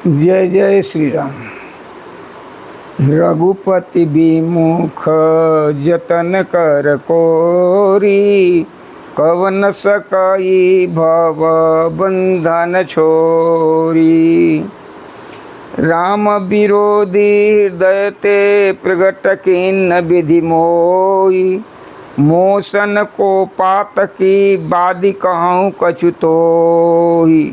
जय जय श्री राम। रघुपति विमुख जतन कर कोरी, कवन सकई भव बंधन छोरी। राम विरोधी हृदय ते प्रगट किन्न विधि मोई, मोसन को पातकी बादी कहूँ कछु तोही।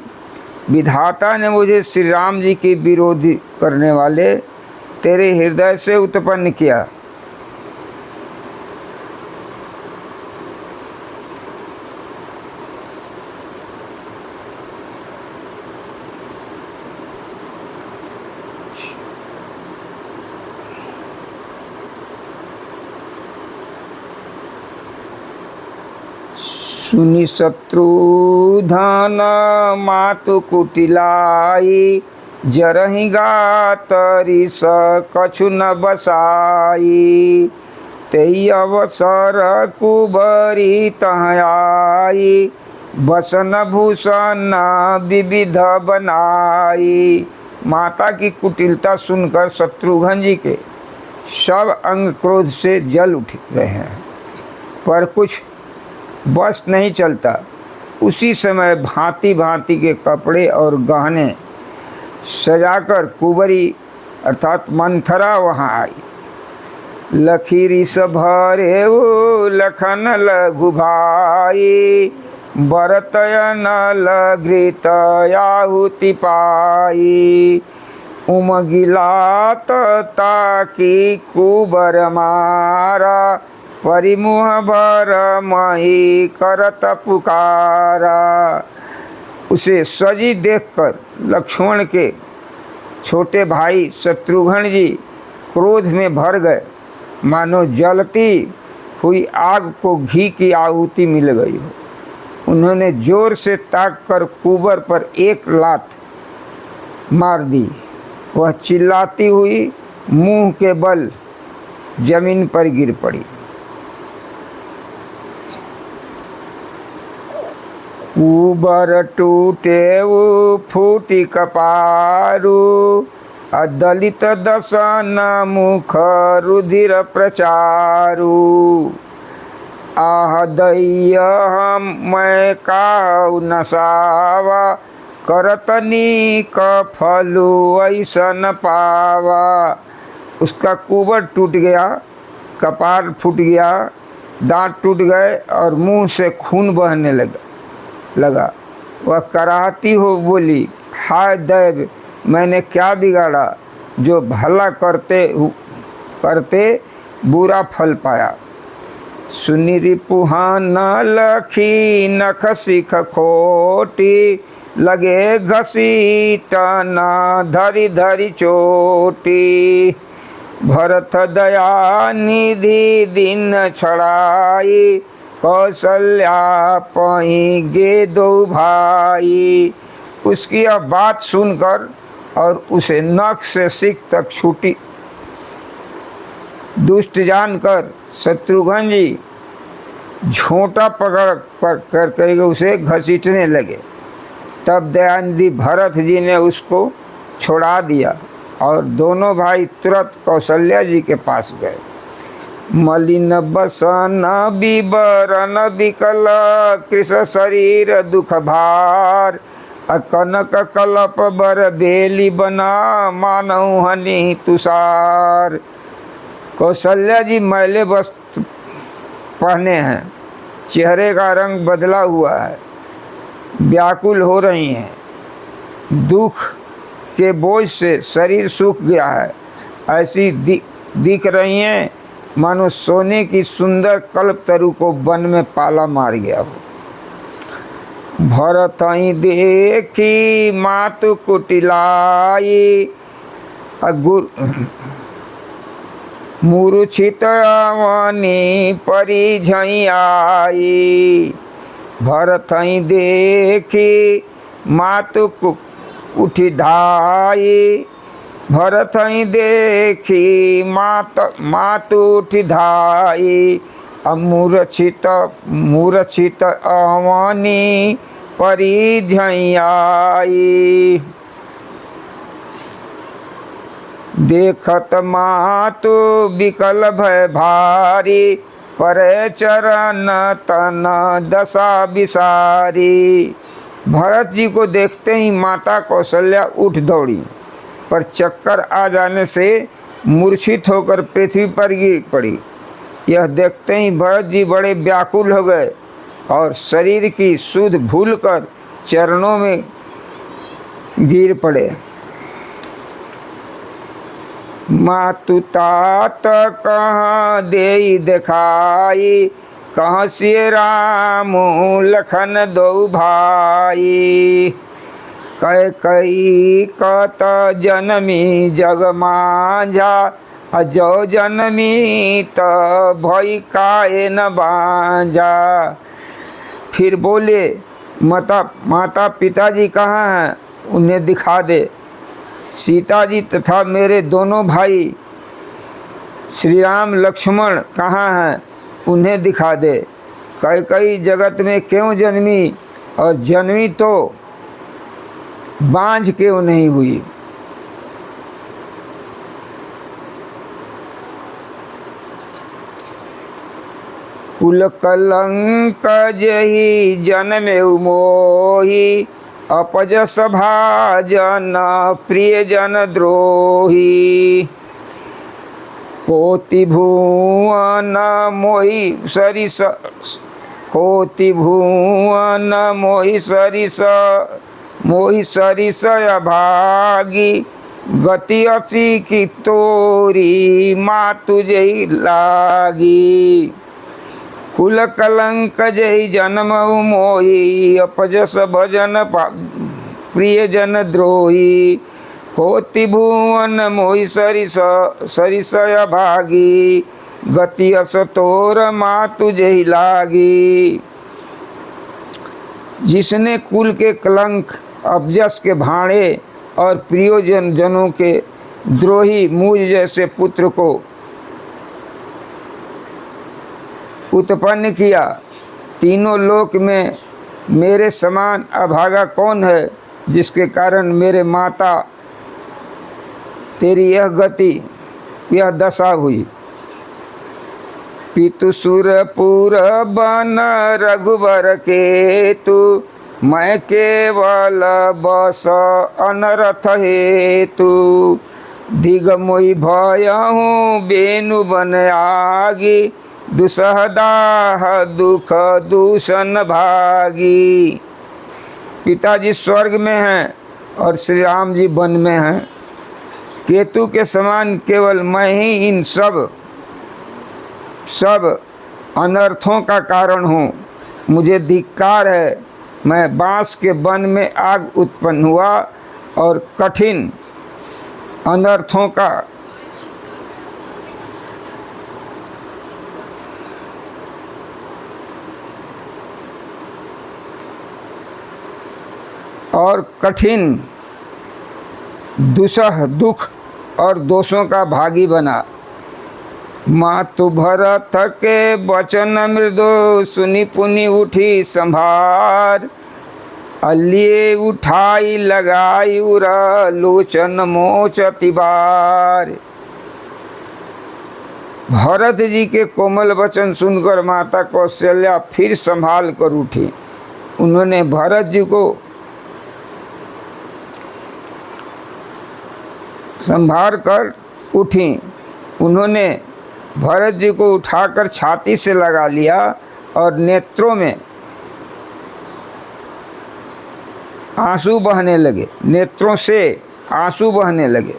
विधाता ने मुझे श्री राम जी की विरोधी करने वाले तेरे हृदय से उत्पन्न किया। सुनि शत्रुधन मातु कुटिलाई, जरहि गातरि स कछु न बसाई। तेई अवसर कुबरी तह आई, बसन भूषण विविध बनाई। माता की कुटिलता सुनकर शत्रुघ्न जी के सब अंग क्रोध से जल उठ रहे हैं, पर कुछ बस नहीं चलता। उसी समय भांति भांति के कपड़े और गहने सजाकर कुबरी अर्थात मंथरा वहाँ आई। लखीरी भरे वो लखन लघु भाई, बरतयन लघृत आहुति पाई। उमगिलात ताकि कुबर मारा, परिमुह भर मही करत पुकारा। उसे सजी देखकर लक्ष्मण के छोटे भाई शत्रुघ्न जी क्रोध में भर गए, मानो जलती हुई आग को घी की आहुति मिल गई हो। उन्होंने जोर से ताक कर कुबर पर एक लात मार दी। वह चिल्लाती हुई मुंह के बल जमीन पर गिर पड़ी। कुबर टूटे वो फूटी कपारू, अदलित दसन मुख रुधिर प्रचारू। आह दैय हम मैं काहु नसावा, करतनी कफलु ऐसन पावा। उसका कुबर टूट गया, कपार फूट गया, दांत टूट गए और मुंह से खून बहने लगा। वह कराहती हो बोली, हाय दैव, मैंने क्या बिगाड़ा जो भला करते बुरा फल पाया। सुनि रिपुहान लखी नख सिख खोटी, लगे घसीटन धरी धरी चोटी। भरत दया निधि दिन छड़ाई, कौशल्या पही गे दो भाई। उसकी अब बात सुनकर और उसे नख से सिख तक छूटी दुष्ट जानकर शत्रुघ्न जी झोंटा पकड़ कर उसे घसीटने लगे। तब दयानिधि भरत जी ने उसको छोड़ा दिया और दोनों भाई तुरंत कौशल्या जी के पास गए। मलिन बसन विवरण विकल, कृष शरीर दुख भार। कनक कलप बर बेली बना, मानव हनि तुषार। कौशल्या जी मैले वस्त्र पहने हैं, चेहरे का रंग बदला हुआ है, व्याकुल हो रही हैं, दुख के बोझ से शरीर सूख गया है, ऐसी दिख रही हैं मानो सोने की सुंदर कल्पतरु को वन में पाला मार गया हो। भरत देखी मातु कुटिलाई, मूर्छित अवनी परिझई आई। भरत देखी मातु उठी ढाई, भरत देखी मातु उठी धाई। मूर्छित अवनी परिझई आई। देखत मातु विकल भय भारी, परे चरण तन दशा विसारी। भरत जी को देखते ही माता कौशल्या उठ दौड़ी, पर चक्कर आ जाने से मूर्छित होकर पृथ्वी पर गिर पड़ी। यह देखते ही भरत जी बड़े व्याकुल हो गए और शरीर की सुध भूलकर चरणों में गिर पड़े। मातु तात कहाँ देई दिखाई, कहाँ से राम लखन दो भाई। कई कत जनमी जग मांझा, अजो जनमी त भई काहे न बांझा। फिर बोले, माता पिताजी कहाँ हैं, उन्हें दिखा दे। सीता जी तथा मेरे दोनों भाई श्री राम लक्ष्मण कहाँ हैं, उन्हें दिखा दे। कई जगत में क्यों जन्मी, और जन्मी तो बांझ क्यों नहीं हुई। कुल कलंक जही जन्मे मोही, अपजस भाजन प्रिय जन द्रोही। कोटि भुवन मोहि सरिस, कोटि भुवन मोहि सरिस अभागी। गति असी की तोरी मातु जही लागी। कुल कलंक जही जन्म मोही, अपजस भजन प्रिय जन द्रोही। होति भुवन मोहि सरिस अभागी, गति अस तोर मातु जही लागी। जिसने कुल के कलंक, अपजस के भाड़े और प्रियोजन जनों के द्रोही मुझ जैसे पुत्र को उत्पन्न किया, तीनों लोक में मेरे समान अभागा कौन है, जिसके कारण मेरे माता तेरी यह गति, यह दशा हुई। पितु सुरपुर बन रघुबर केतु, मैं केवल बस अनरथ हेतु। दिग मोहि भयहूँ बेनु बन आगी, दुसहदाह दुख दूषण भागी। पिताजी स्वर्ग में हैं और श्री राम जी वन में हैं। केतु के समान केवल मैं ही इन सब अनर्थों का कारण हूँ। मुझे धिक्कार है। मैं बांस के वन में आग उत्पन्न हुआ और कठिन अनर्थों का दुसह दुख और दोषों का भागी बना। मातु भरत के वचन मृदु, सुनी पुनि उठी संभार। अलिए उठाई लगाई उरा, लोचन मोचति बार। भरत जी के कोमल वचन सुनकर माता कौशल्या फिर संभाल कर उठी। उन्होंने भरत जी को संभाल कर उठी। उन्होंने भरत जी को उठाकर छाती से लगा लिया और नेत्रों में आंसू बहने लगे, नेत्रों से आंसू बहने लगे।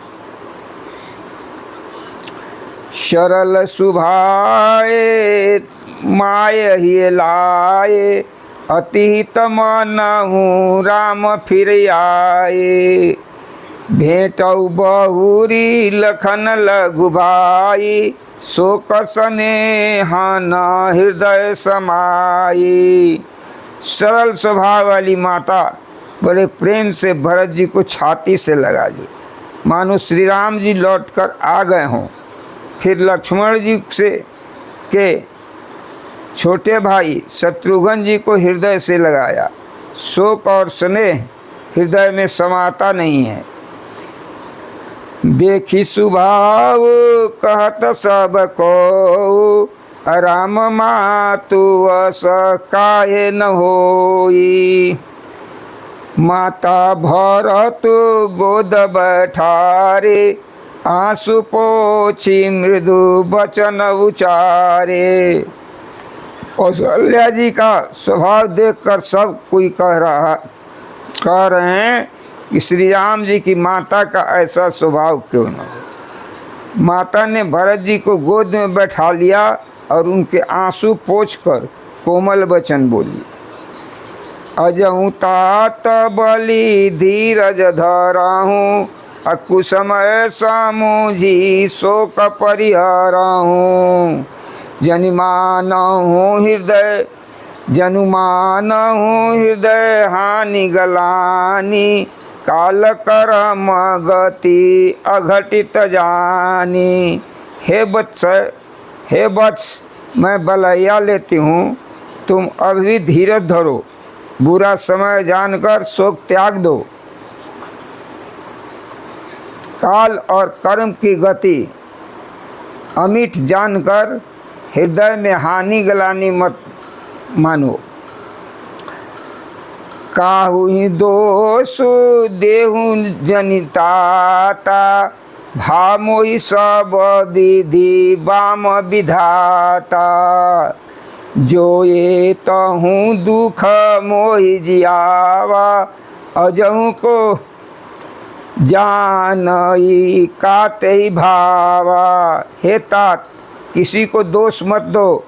सरल सुभाए माय ही लाए, अतिहित मनहु राम फिर आए। भेटौ बहुरी लखन लघु भाई, शोक स्नेहन हृदय समाई। सरल स्वभाव वाली माता बड़े प्रेम से भरत जी को छाती से लगा ली, मानो श्री राम जी लौटकर आ गए हों। फिर लक्ष्मण जी से के छोटे भाई शत्रुघ्न जी को हृदय से लगाया। शोक और स्नेह हृदय में समाता नहीं है। देखी स्वभाव कहत सब को, राम मातु अस काहे न होई। माता भरत गोद बैठारे, आंसू पोछी मृदु वचन उचारे। कौशल्या जी का स्वभाव देखकर सब कोई कह रहे हैं कि श्री राम जी की माता का ऐसा स्वभाव क्यों न हो। माता ने भरत जी को गोद में बैठा लिया और उनके आंसू पोंछकर कोमल वचन बोली। अजहूँ तात बलि धीरज धरहूँ, अकुसमय सामुझी शोक परिहरहूँ। जनुमानहूँ हृदय हानि गलानी, काल करम गति अघटित जानी। हे वत्स, मैं बलैया लेती हूँ, तुम अभी धीरज धरो, बुरा समय जानकर शोक त्याग दो। काल और कर्म की गति अमिट जानकर हृदय में हानि गलानी मत मानो। काहू ही दोषु देहु जनिताता, भामोहि सब विधि वाम विधाता। जो ये तहूँ दुख मोहि जियावा, अजहूँ को जानई काते ही भावा। हे तात, किसी को दोष मत दो,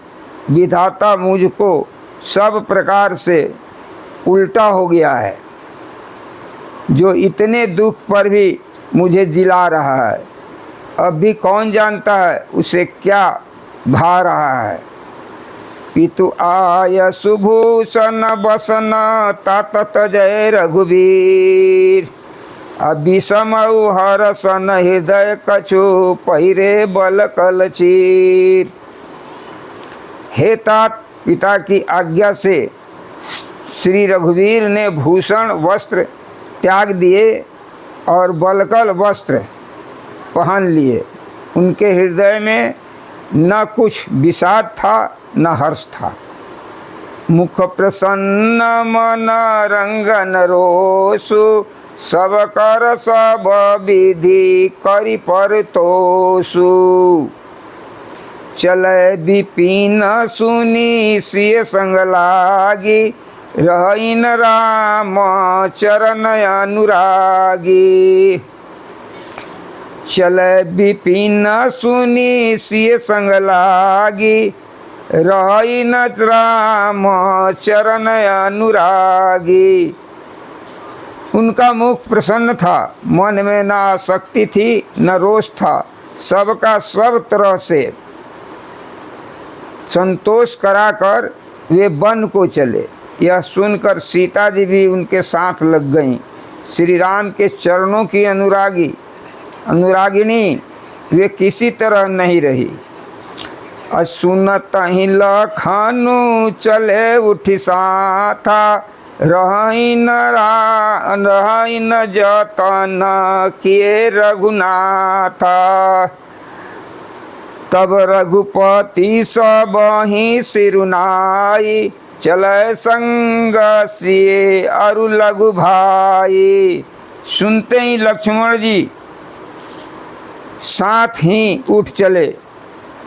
विधाता मुझको सब प्रकार से उल्टा हो गया है। जो इतने दुख पर भी मुझे जिला रहा है, अब भी कौन जानता है उसे क्या भा रहा है। पितु आय सुभूषण बसन, तात जय रघुवीर। अभिषम हरसन हृदय कछु, पहिरे बल कल चीर। हे तात, पिता की आज्ञा से श्री रघुवीर ने भूषण वस्त्र त्याग दिए और बलकल वस्त्र पहन लिए। उनके हृदय में न कुछ विषाद था न हर्ष था। मुख प्रसन्न मन रंगन रोसु, सब कर सब विधि करि परतोषु। चलै विपिन सुनी सिय संग लागी, रहिन राम चरण अनुरागी। चलै विपिन सुनी सिय संग लागी, रहिन राम चरण अनुरागी। उनका मुख प्रसन्न था, मन में न आसक्ति थी न रोष था, सबका सब तरह से संतोष कराकर वे वन को चले। यह सुनकर सीता जी भी उनके साथ लग गईं। श्री राम के चरणों की अनुरागिनी वे किसी तरह नहीं रही। असुनत ही लखनु चले उठी साथा, रहिन जतन किए रघुनाथा। तब रघुपति सबहि सिरुनाई, चलै संग सिए अरु लघु भाई। सुनते ही लक्ष्मण जी साथ ही उठ चले।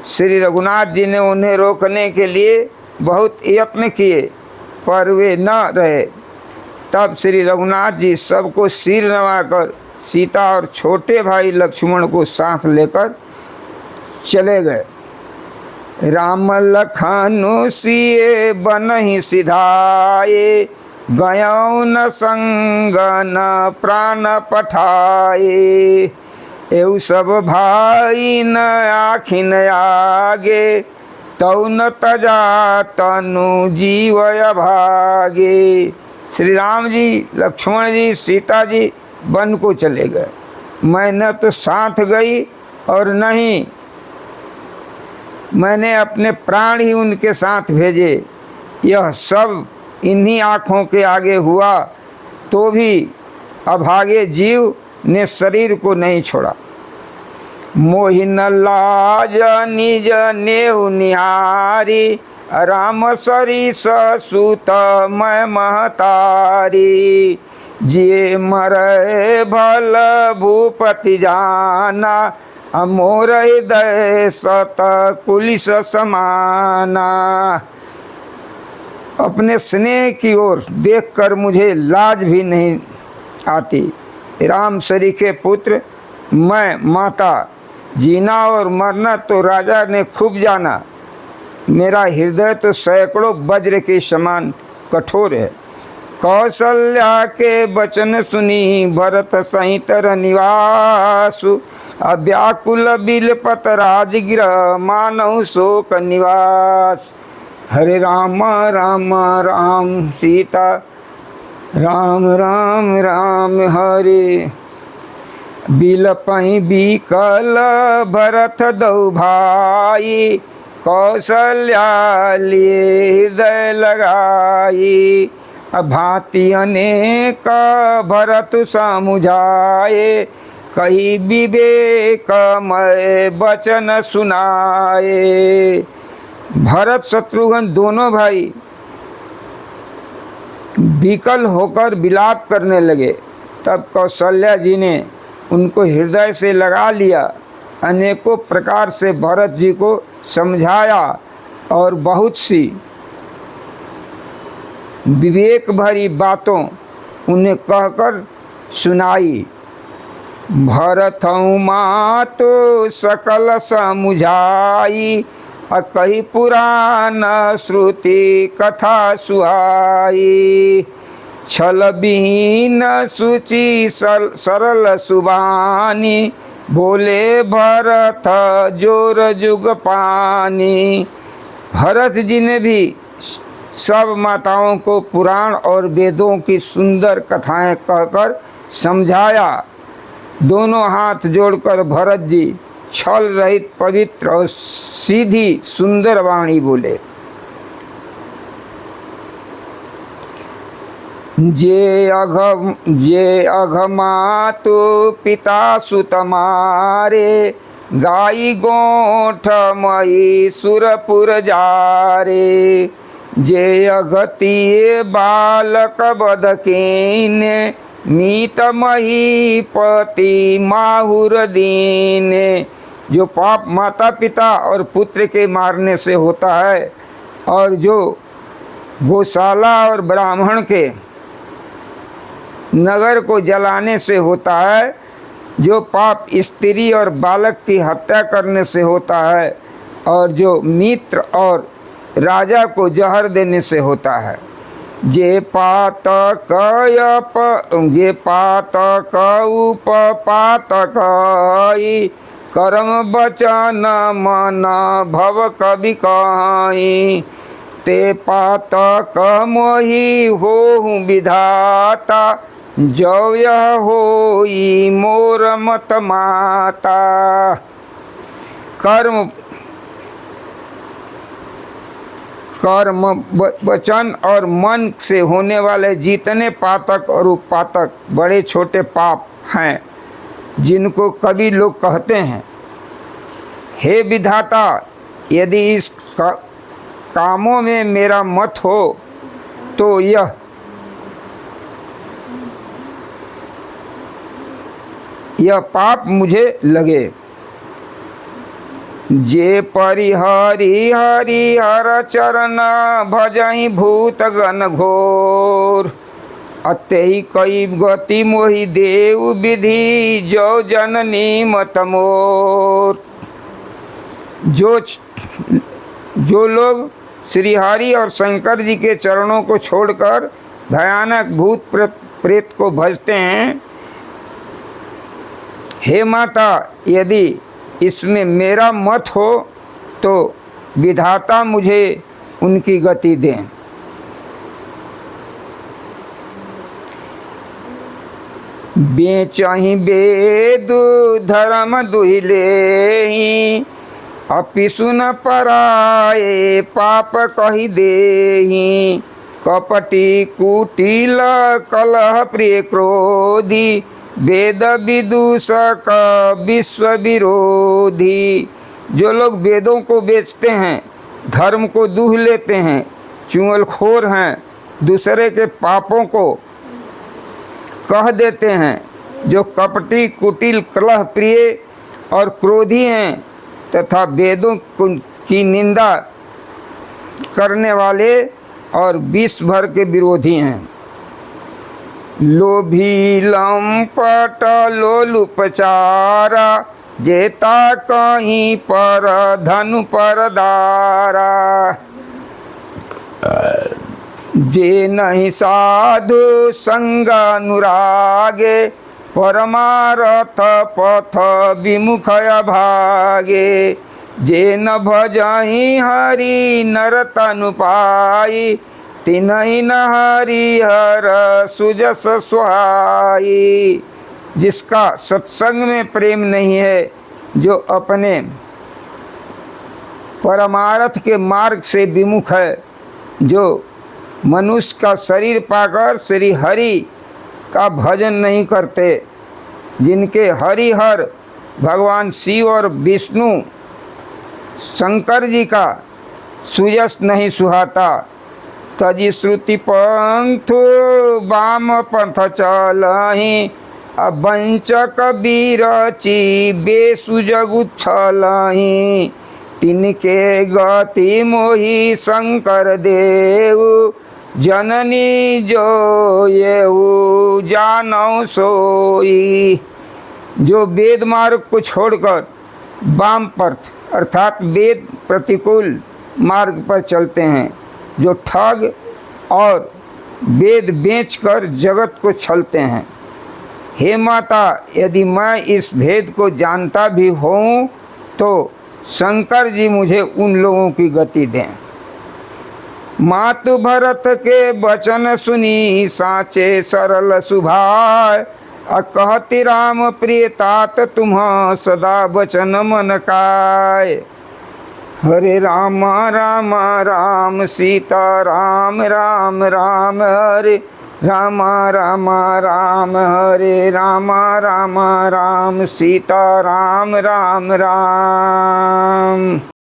श्री रघुनाथ जी ने उन्हें रोकने के लिए बहुत यत्न किए पर वे न रहे। तब श्री रघुनाथ जी सबको सिर नवाकर सीता और छोटे भाई लक्ष्मण को साथ लेकर चले गए। राम लखनु सिए बनहि सिधाए, गयौ न संग न प्राण पठाए। एउ सब भाई न आखिन आगे, तौ न तजा तनु जीवय भागे। श्री राम जी, लक्ष्मण जी, सीता जी वन को चले गए। मैं न तो साथ गई और न ही मैंने अपने प्राण ही उनके साथ भेजे। यह सब इन्हीं आँखों के आगे हुआ तो भी अभागे जीव ने शरीर को नहीं छोड़ा। मोहिन लाज निज नेउ निहारी, राम सरीस सुत मैं महतारी। जे मरे भल भूपति जाना, मोर हृदय सत कुलिस समाना। अपने स्नेह की ओर देखकर मुझे लाज भी नहीं आती। राम सरी के पुत्र मैं माता, जीना और मरना तो राजा ने खूब जाना। मेरा हृदय तो सैकड़ों वज्र के समान कठोर है। कौशल्या के वचन सुनी भरत सहितर निवासु, अव्याकुल बिलपत राजगृह मानव शोक निवास। हरे राम राम राम सीता, राम राम राम हरे। बिलपहि बिकल भरत दौ भाई, कौशल्या लिए हृदय लगाई। भांति अनेक भरत समुझाए, कही विवेकमय वचन सुनाए। भरत शत्रुघ्न दोनों भाई विकल होकर विलाप करने लगे। तब कौशल्या जी ने उनको हृदय से लगा लिया, अनेकों प्रकार से भरत जी को समझाया और बहुत सी विवेक भरी बातों उन्हें कहकर सुनाई। भरतऊ मातो सकल समुझाई, कही पुराण श्रुति कथा सुहाई। छल विहीन सुचि सरल सुबानी, बोले भरत जोर जुग पानी। भरत जी ने भी सब माताओं को पुराण और वेदों की सुंदर कथाएं कहकर समझाया। दोनों हाथ जोड़कर भरत जी छल रहित पवित्र और सीधी सुंदर वाणी बोले। जे अघमातु पिता सुत मारे, गाई गोठ मई सुरपुर जारे। जे अगतिये बालक बध कीने, मीत महीपति माहुर दीने। जो पाप माता पिता और पुत्र के मारने से होता है, और जो गौशाला और ब्राह्मण के नगर को जलाने से होता है, जो पाप स्त्री और बालक की हत्या करने से होता है, और जो मित्र और राजा को जहर देने से होता है। जे पातक उपपातक कर्म बचन मन भव कवि कहीं। ते पातक मोहि होहु विधाता, जो यह होई मोर मत माता। कर्म वचन और मन से होने वाले जितने पातक और उपपातक बड़े छोटे पाप हैं, जिनको कवि लोग कहते हैं, हे विधाता, यदि इस कामों में मेरा मत हो तो यह पाप मुझे लगे। जे परिहरि हरि हर चरण, भजहि भूत गण घोर। अतहि कई गति मोहि देव विधि, जो जननी मत मोर। जो लोग श्री हरि और शंकर जी के चरणों को छोड़कर भयानक भूत प्रेत को भजते हैं, हे माता, यदि इसमें मेरा मत हो तो विधाता मुझे उनकी गति दें। बेचहि वेद धर्म दुहिलेहि, अपि सुन पराए पाप कहि देहि। कपटी कुटिल कलह प्रिय क्रोधी, वेद विदूषक विश्व विरोधी। जो लोग वेदों को बेचते हैं, धर्म को दूह लेते हैं, चुगलखोर हैं, दूसरे के पापों को कह देते हैं, जो कपटी कुटिल कलह प्रिय और क्रोधी हैं तथा वेदों की निंदा करने वाले और विश्व भर के विरोधी हैं। लोभी लंपट लोलुपचारा, जेता कहीं पर धनु पर दारा। जे नहीं साधु संग अनुरागे, परमारथ पथ विमुख भागे। जे न भजहि हरि नर तनु पाई, तिन्हि न हरिहर सुजस सुहाई। जिसका सत्संग में प्रेम नहीं है, जो अपने परमार्थ के मार्ग से विमुख है, जो मनुष्य का शरीर पाकर श्री हरि का भजन नहीं करते, जिनके हरिहर भगवान शिव और विष्णु शंकर जी का सुयश नहीं सुहाता, तजी श्रुति पंथ वाम पंथ चलहि, अवंचक बीरची बेसुजगु छलहि। तिनके गति मोहि शंकर देव, जननी जो येऊ जानौ सोई। जो वेद मार्ग को छोड़कर वाम पथ अर्थात वेद प्रतिकूल मार्ग पर चलते हैं, जो ठग और वेद बेचकर जगत को छलते हैं। हे माता, यदि मैं इस भेद को जानता भी हूँ तो शंकर जी मुझे उन लोगों की गति दें। मातु भरत के वचन सुनी, साचे सरल सुभाय। कहति राम प्रिय तात, तुम सदा वचन मन काय। हरे राम राम राम सीता राम राम राम, हरे राम राम राम हरे राम राम राम सीता राम राम राम।